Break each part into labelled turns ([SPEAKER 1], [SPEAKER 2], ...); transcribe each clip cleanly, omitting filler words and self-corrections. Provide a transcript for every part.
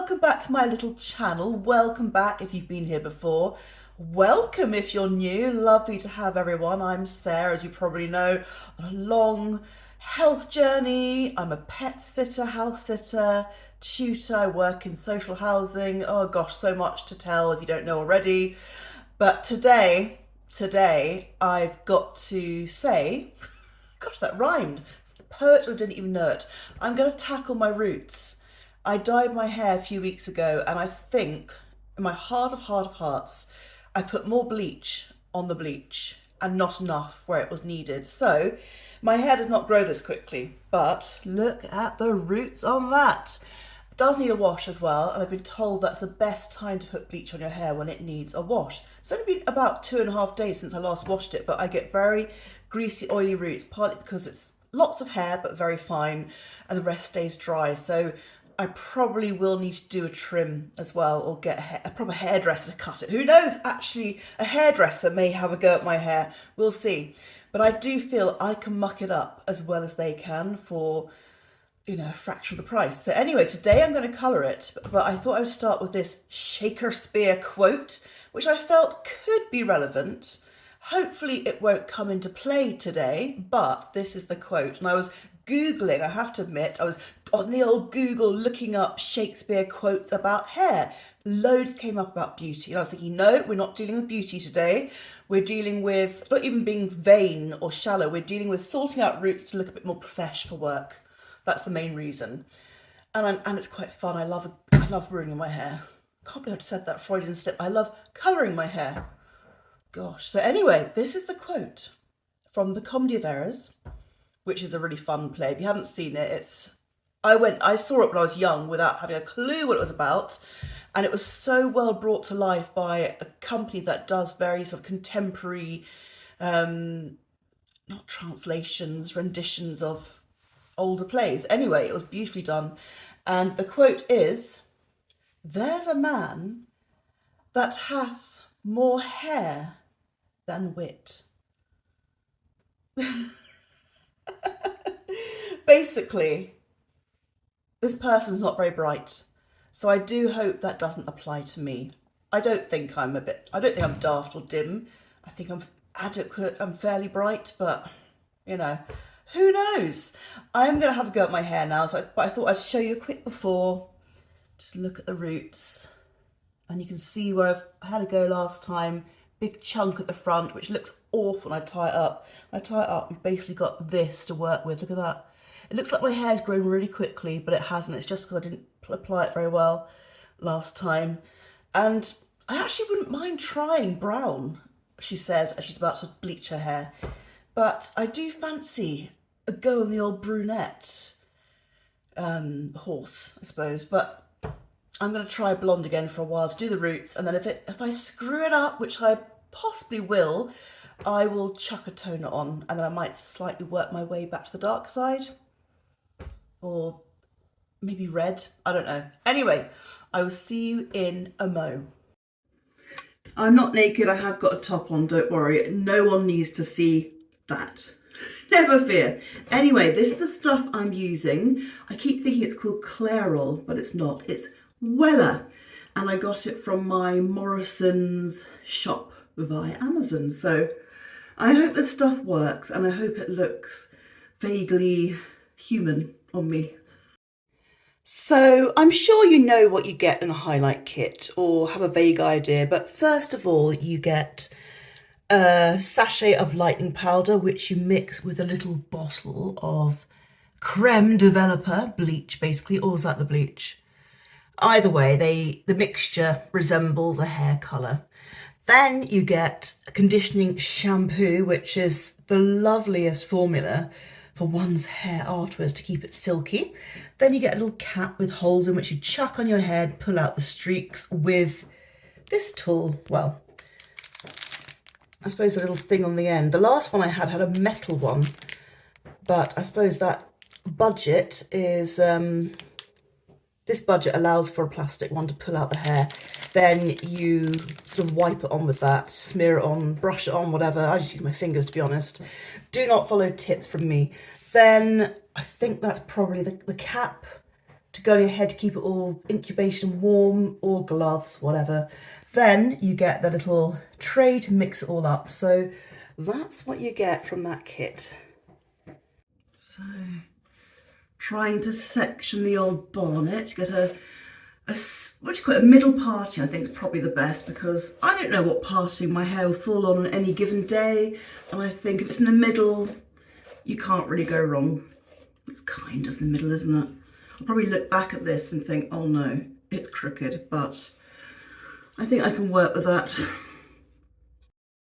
[SPEAKER 1] welcome back to my little channel. Welcome back if you've been here before. Welcome if you're new. Lovely to have everyone. I'm Sarah, as you probably know, on a long health journey. I'm a pet sitter, house sitter, tutor. I work in social housing. Oh gosh, so much to tell if you don't know already. But today I've got to say, gosh, that rhymed. The poet didn't even know it. I'm going to tackle my roots. I dyed my hair a few weeks ago, and I think, in my heart of hearts, I put more bleach on the bleach and not enough where it was needed. So my hair does not grow this quickly, but look at the roots on that. It does need a wash as well, and I've been told that's the best time to put bleach on your hair, when it needs a wash. It's only been about 2.5 days since I last washed it, but I get very greasy, oily roots, partly because it's lots of hair but very fine, and the rest stays dry. So I probably will need to do a trim as well, or get a proper hairdresser to cut it. Who knows? Actually, a hairdresser may have a go at my hair. We'll see. But I do feel I can muck it up as well as they can for, you know, a fraction of the price. So anyway, today I'm going to colour it, but I thought I would start with this Shakespeare quote, which I felt could be relevant. Hopefully it won't come into play today, but this is the quote. And I was Googling, I have to admit, I was on the old Google looking up Shakespeare quotes about hair. Loads came up about beauty. And I was thinking, no, we're not dealing with beauty today. We're dealing with, not even being vain or shallow, we're dealing with sorting out roots to look a bit more profesh for work. That's the main reason. And it's quite fun. I love ruining my hair. Can't believe I said that, Freudian slip. I love colouring my hair. Gosh. So anyway, this is the quote from The Comedy of Errors, which is a really fun play. If you haven't seen it, I saw it when I was young without having a clue what it was about. And it was so well brought to life by a company that does very sort of contemporary, not translations, renditions of older plays. Anyway, it was beautifully done. And the quote is, "There's a man that hath more hair than wit." Basically, this person's not very bright. So I do hope that doesn't apply to me. I don't think I'm daft or dim. I think I'm adequate, I'm fairly bright, but you know, who knows? I'm gonna have a go at my hair now, but I thought I'd show you a quick before. Just look at the roots. And you can see where I had a go last time. Big chunk at the front, which looks awful when I tie it up. When I tie it up, we've basically got this to work with. Look at that. It looks like my hair's grown really quickly, but it hasn't. It's just because I didn't apply it very well last time. And I actually wouldn't mind trying brown, she says, as she's about to bleach her hair. But I do fancy a go on the old brunette horse, I suppose. But I'm going to try blonde again for a while to do the roots, and then if I screw it up, which I possibly will, I will chuck a toner on, and then I might slightly work my way back to the dark side, or maybe red, I don't know. Anyway, I will see you in a mo. I'm not naked, I have got a top on, don't worry. No one needs to see that. Never fear. Anyway, this is the stuff I'm using. I keep thinking it's called Clairol, but it's not. It's WELLA, and I got it from my Morrison's shop via Amazon. So I hope this stuff works, and I hope it looks vaguely human on me. So I'm sure you know what you get in a highlight kit, or have a vague idea, but first of all you get a sachet of lightening powder, which you mix with a little bottle of creme developer bleach, basically, or is that the bleach? Either way, the mixture resembles a hair colour. Then you get a conditioning shampoo, which is the loveliest formula for one's hair afterwards to keep it silky. Then you get a little cap with holes in which you chuck on your head, pull out the streaks with this tool. Well, I suppose a little thing on the end. The last one I had a metal one, but I suppose that budget is... this budget allows for a plastic one to pull out the hair. Then you sort of wipe it on with that, smear it on, brush it on, whatever. I just use my fingers, to be honest. Do not follow tips from me. Then I think that's probably the cap to go on your head to keep it all incubation warm, or gloves, whatever. Then you get the little tray to mix it all up. So that's what you get from that kit. So trying to section the old bonnet to get a what do you call it, a middle parting, I think is probably the best, because I don't know what parting my hair will fall on any given day, and I think if it's in the middle, you can't really go wrong. It's kind of the middle, isn't it? I'll probably look back at this and think, oh no, it's crooked, but I think I can work with that.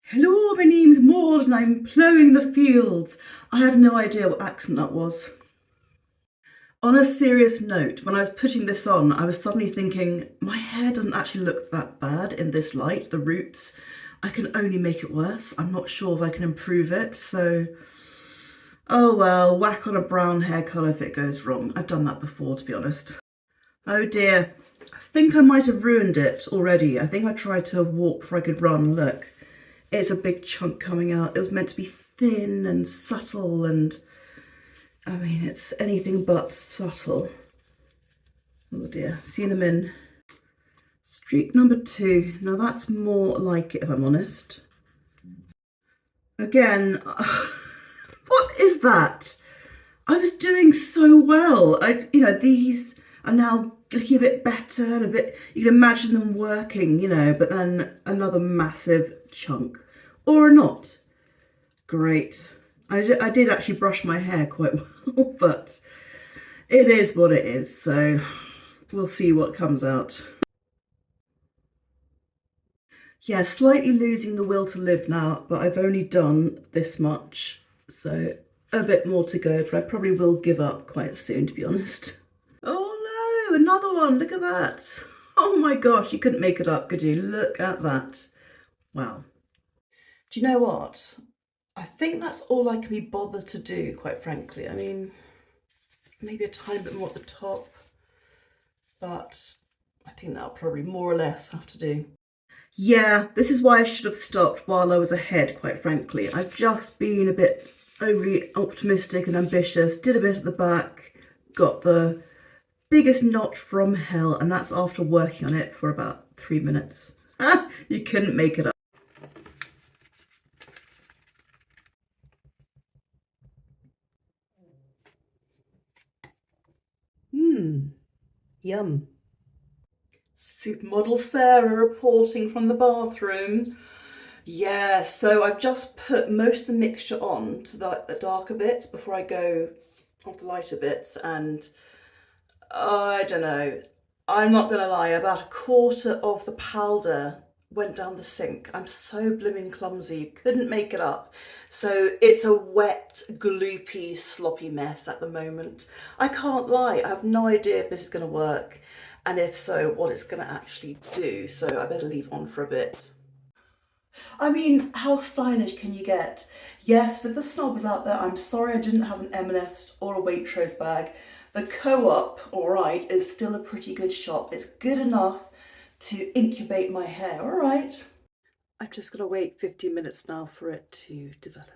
[SPEAKER 1] Hello, my name's Maud and I'm ploughing the fields. I have no idea what accent that was. On a serious note, when I was putting this on, I was suddenly thinking, my hair doesn't actually look that bad in this light, the roots. I can only make it worse. I'm not sure if I can improve it, so oh well, whack on a brown hair colour if it goes wrong. I've done that before, to be honest. Oh dear, I think I might have ruined it already. I think I tried to walk before I could run. Look, it's a big chunk coming out. It was meant to be thin and subtle, and I mean, it's anything but subtle. Oh dear, see you in a min. Streak number 2. Now that's more like it, if I'm honest. Again, what is that? I was doing so well. These are now looking a bit better and a bit, you can imagine them working, but then another massive chunk. Or not. Great. I did actually brush my hair quite well, but it is what it is, so we'll see what comes out. Yeah, slightly losing the will to live now, but I've only done this much, so a bit more to go, but I probably will give up quite soon, to be honest. Oh no, another one, look at that. Oh my gosh, you couldn't make it up, could you? Look at that. Wow. Do you know what? I think that's all I can be bothered to do, quite frankly. I mean, maybe a tiny bit more at the top, but I think that'll probably more or less have to do. Yeah, this is why I should have stopped while I was ahead, quite frankly. I've just been a bit overly optimistic and ambitious, did a bit at the back, got the biggest knot from hell, and that's after working on it for about 3 minutes. You couldn't make it up. Yum. Supermodel Sarah reporting from the bathroom. Yeah, so I've just put most of the mixture on to the darker bits before I go on the lighter bits, and I don't know, I'm not gonna lie, about a quarter of the powder went down the sink. I'm so blooming clumsy, you couldn't make it up. So it's a wet, gloopy, sloppy mess at the moment. I can't lie, I have no idea if this is gonna work, and if so, what it's gonna actually do. So I better leave on for a bit. I mean, how stylish can you get? Yes, for the snobs out there, I'm sorry I didn't have an M&S or a Waitrose bag. The Co-op, alright, is still a pretty good shop. It's good enough to incubate my hair, alright. I've just got to wait 15 minutes now for it to develop.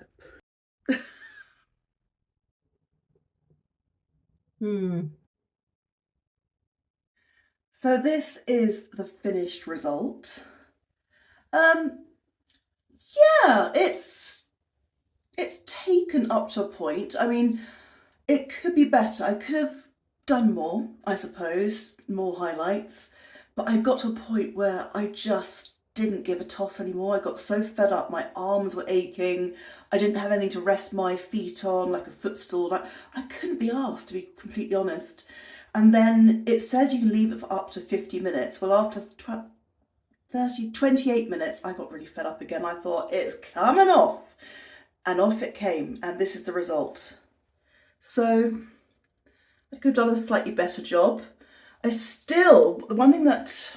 [SPEAKER 1] So this is the finished result. Yeah, it's taken up to a point. I mean, it could be better. I could have done more, I suppose, more highlights, but I got to a point where I just didn't give a toss anymore. I got so fed up, my arms were aching, I didn't have anything to rest my feet on, like a footstool. I couldn't be asked, to be completely honest. And then it says you can leave it for up to 50 minutes. Well, after 28 minutes, I got really fed up again. I thought, it's coming off. And off it came, and this is the result. So I could have done a slightly better job. The one thing that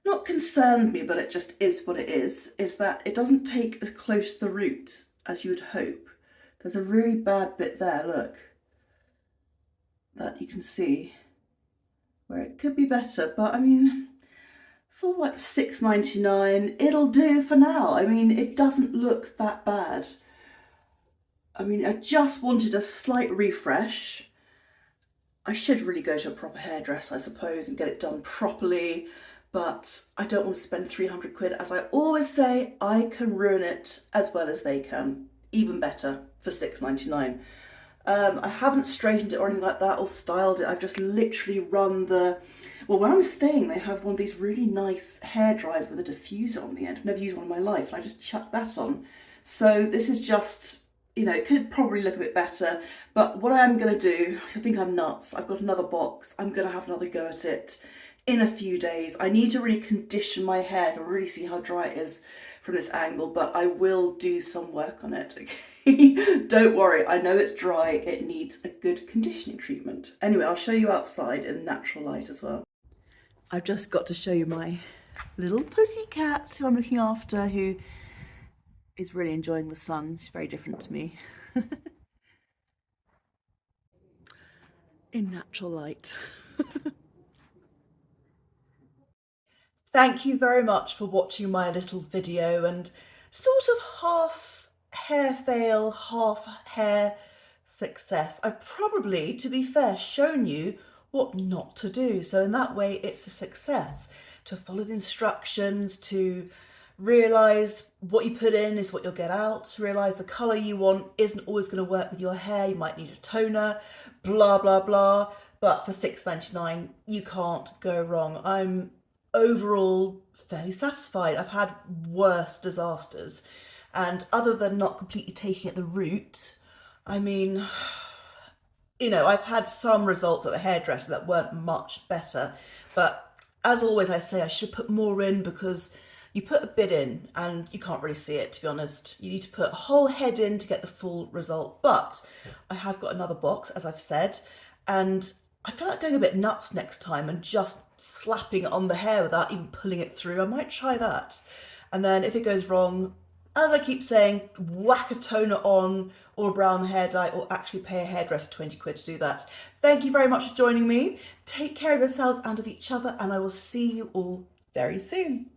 [SPEAKER 1] not concerned me, but it just is what it is that it doesn't take as close to the root as you would hope. There's a really bad bit there, look, that you can see, where it could be better, but I mean, for what, $6.99, it'll do for now. I mean, it doesn't look that bad. I mean, I just wanted a slight refresh. I should really go to a proper hairdresser, I suppose, and get it done properly, but I don't want to spend 300 quid. As I always say, I can ruin it as well as they can. Even better for 6.99. I haven't straightened it or anything like that or styled it. I've just literally run well, where I'm staying, they have one of these really nice hair dryers with a diffuser on the end. I've never used one in my life, and I just chucked that on. So this is just, it could probably look a bit better, but what I am going to do, I think I'm nuts. I've got another box. I'm going to have another go at it in a few days. I need to really condition my hair to really see how dry it is from this angle, but I will do some work on it, okay? Don't worry, I know it's dry. It needs a good conditioning treatment. Anyway, I'll show you outside in natural light as well. I've just got to show you my little pussycat who I'm looking after, who is really enjoying the sun. She's very different to me. In natural light. Thank you very much for watching my little video and sort of half hair fail, half hair success. I've probably, to be fair, shown you what not to do. So in that way, it's a success. To follow the instructions, to realise what you put in is what you'll get out, realise the colour you want isn't always going to work with your hair, you might need a toner, blah, blah, blah. But for $6.99, you can't go wrong. I'm overall fairly satisfied. I've had worse disasters, and other than not completely taking at the root, I mean, I've had some results at the hairdresser that weren't much better, but as always I say I should put more in, because you put a bit in and you can't really see it, to be honest. You need to put a whole head in to get the full result. But I have got another box, as I've said, and I feel like going a bit nuts next time and just slapping it on the hair without even pulling it through. I might try that. And then if it goes wrong, as I keep saying, whack a toner on or a brown hair dye, or actually pay a hairdresser 20 quid to do that. Thank you very much for joining me. Take care of yourselves and of each other, and I will see you all very soon.